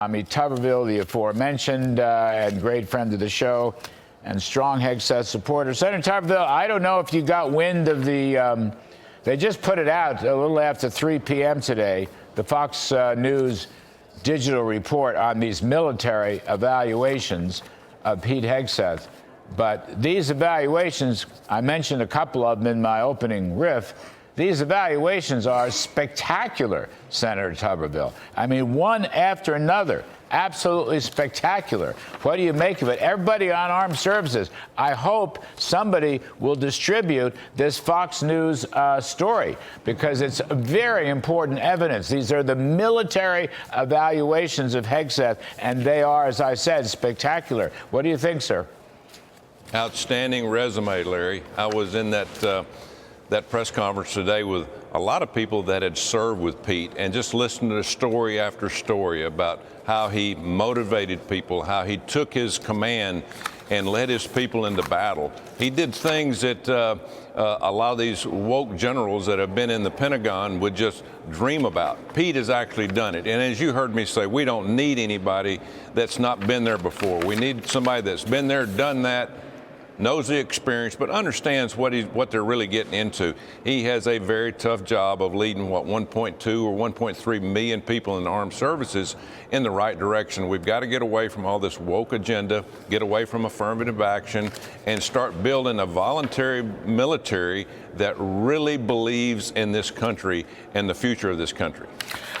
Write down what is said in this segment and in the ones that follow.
Tuberville, the aforementioned and great friend of the show and strong Hegseth supporter. Senator Tuberville, I don't know if you got wind of the, they just put it out a little after 3 p.m. today, the Fox News digital report on these military evaluations of Pete Hegseth. But these evaluations, I mentioned a couple of them in my opening riff, these evaluations are spectacular, Senator Tuberville. I mean, one after another, absolutely spectacular. What do you make of it? Everybody on armed services, I hope somebody will distribute this Fox News story, because it's very important evidence. These are the military evaluations of Hegseth, and they are, as I said, spectacular. What do you think, sir? Outstanding resume, Larry. I was in that press conference today with a lot of people that had served with Pete, and just listened to story after story about how he motivated people, how he took his command and led his people into battle. He did things that a lot of these woke generals that have been in the Pentagon would just dream about. Pete has actually done it. And as you heard me say, we don't need anybody that's not been there before. We need somebody that's been there, done that, knows the experience, but understands what they're really getting into. He has a very tough job of leading, 1.2 or 1.3 million people in the armed services in the right direction. We've got to get away from all this woke agenda, get away from affirmative action, and start building a voluntary military that really believes in this country and the future of this country.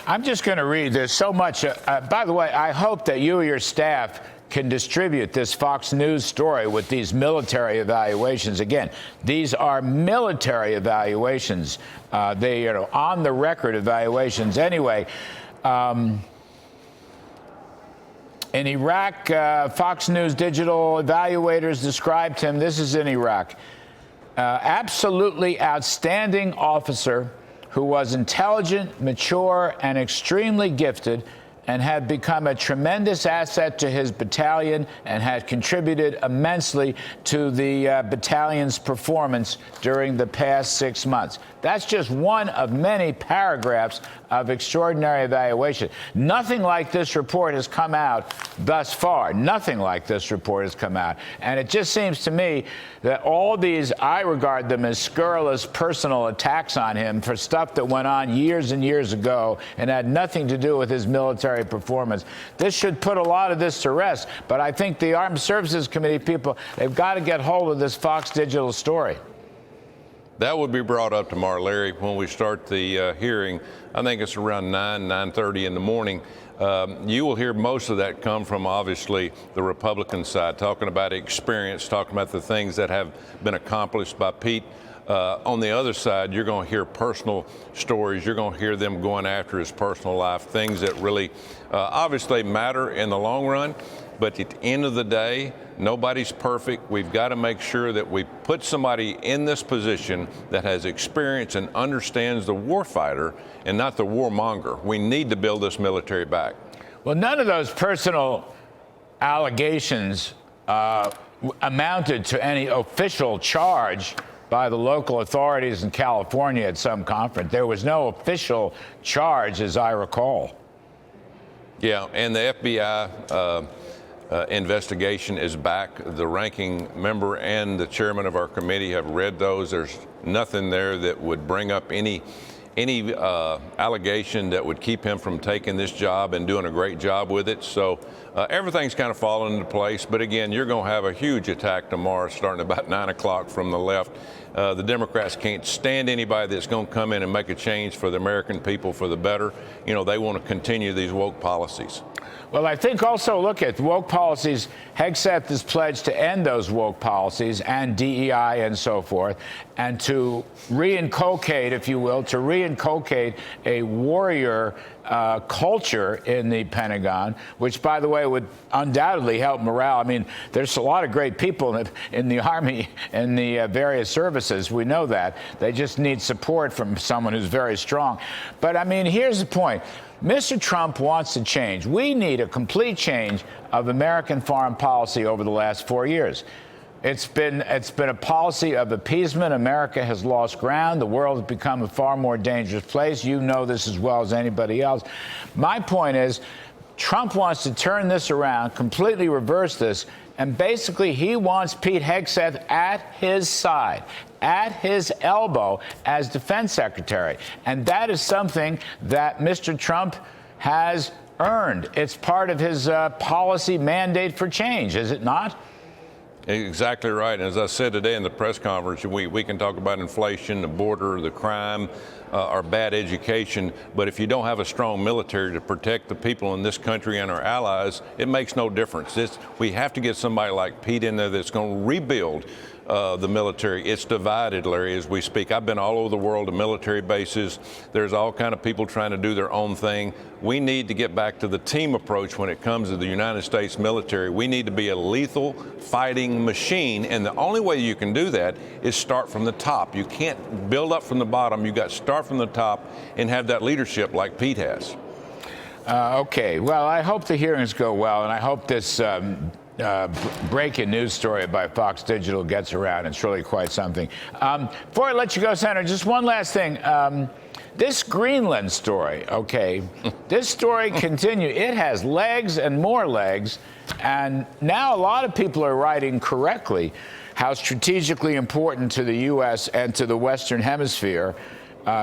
I'm just going to read. There's so much. By the way, I hope that you or your staff can distribute this Fox News story with these military evaluations. Again, these are military evaluations. They are on the record evaluations. Anyway, in Iraq, Fox News digital evaluators described him, this is in Iraq, absolutely outstanding officer who was intelligent, mature, and extremely gifted, and had become a tremendous asset to his battalion and had contributed immensely to the battalion's performance during the past 6 months. That's just one of many paragraphs of extraordinary evaluation. Nothing like this report has come out thus far. Nothing like this report has come out. And it just seems to me that all these, I regard them as scurrilous personal attacks on him for stuff that went on years and years ago and had nothing to do with his military performance. This should put a lot of this to rest. But I think the Armed Services Committee people, they've got to get hold of this Fox Digital story. That would be brought up tomorrow, Larry, when we start the hearing. I think it's around 9:30 in the morning. You will hear most of that come from, obviously, the Republican side, talking about experience, talking about the things that have been accomplished by Pete. On the other side, you're going to hear personal stories. You're going to hear them going after his personal life, things that really obviously matter in the long run. But at the end of the day, nobody's perfect. We've got to make sure that we put somebody in this position that has experience and understands the warfighter and not the warmonger. We need to build this military back. Well, none of those personal allegations amounted to any official charge by the local authorities in California at some conference. There was no official charge, as I recall. Yeah, and the FBI investigation is back. The ranking member and the chairman of our committee have read those. There's nothing there that would bring up any allegation that would keep him from taking this job and doing a great job with it. So everything's kind of fallen into place. But again, you're going to have a huge attack tomorrow starting about 9 o'clock from the left. The Democrats can't stand anybody that's going to come in and make a change for the American people for the better. You know, they want to continue these woke policies. Well, I think also, look at woke policies. Hegseth has pledged to end those woke policies and DEI and so forth, and to reinculcate, if you will, to reinculcate a warrior culture in the Pentagon, which, by the way, would undoubtedly help morale. I mean, there's a lot of great people in the Army and the various services. We know that. They just need support from someone who's very strong. But, I mean, here's the point. Mr. Trump wants to change. We need a complete change of American foreign policy over the last 4 years. It's been a policy of appeasement. America has lost ground. The world has become a far more dangerous place. You know this as well as anybody else. My point is, Trump wants to turn this around, completely reverse this, and basically he wants Pete Hegseth at his side, at his elbow as defense secretary. And that is something that Mr. Trump has earned. It's part of his policy mandate for change, is it not? Exactly right. And as I said today in the press conference, we can talk about inflation, the border, the crime, our bad education, but if you don't have a strong military to protect the people in this country and our allies, it makes no difference. We have to get somebody like Pete in there that's going to rebuild the military. It's divided, Larry, as we speak. I've been all over the world to military bases. There's all kind of people trying to do their own thing. We need to get back to the team approach when it comes to the United States military. We need to be a lethal fighting machine, and the only way you can do that is start from the top. You can't build up from the bottom. You got to start from the top and have that leadership like Pete has. Okay. Well, I hope the hearings go well, and I hope this breaking news story by Fox Digital gets around. It's really quite something. Before I let you go, Senator, just one last thing. This Greenland story, okay, this story continues. It has legs and more legs. And now a lot of people are writing correctly how strategically important to the U.S. and to the Western Hemisphere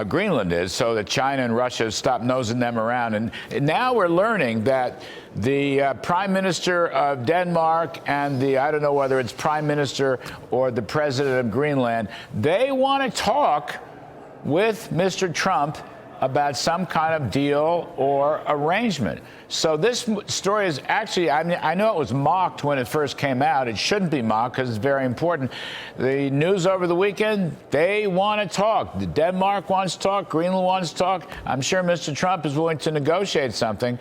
Greenland is, so that China and Russia stop nosing them around. And now we're learning that the Prime Minister of Denmark and I don't know whether it's Prime Minister or the President of Greenland, they want to talk with Mr. Trump about some kind of deal or arrangement. So this story is actually, I know it was mocked when it first came out. It shouldn't be mocked because it's very important. The news over the weekend, they want to talk. Denmark wants to talk. Greenland wants to talk. I'm sure Mr. Trump is willing to negotiate something.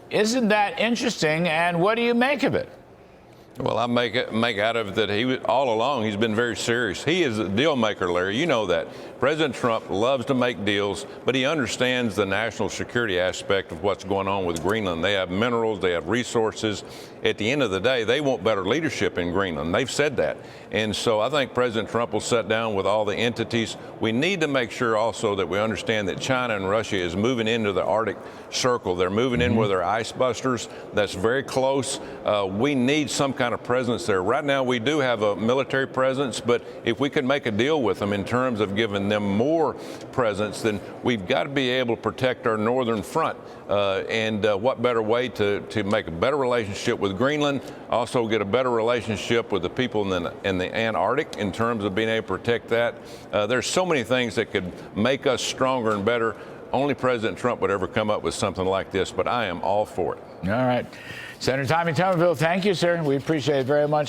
Isn't that interesting? And what do you make of it? Well, I make out of it that all along he's been very serious. He is a deal maker, Larry. You know that. President Trump loves to make deals, but he understands the national security aspect of what's going on with Greenland. They have minerals, they have resources. At the end of the day, they want better leadership in Greenland. They've said that. And so I think President Trump will sit down with all the entities. We need to make sure also that we understand that China and Russia is moving into the Arctic Circle. They're moving in with their ice busters. That's very close. We need some kind of presence there. Right now, we do have a military presence, but if we could make a deal with them in terms of giving them more presence, then we've got to be able to protect our northern front. And what better way to make a better relationship with Greenland, also get a better relationship with the people in the Antarctic in terms of being able to protect that. There's so many things that could make us stronger and better. Only President Trump would ever come up with something like this, but I am all for it. All right. Senator Tommy Tuberville, thank you, sir. We appreciate it very much.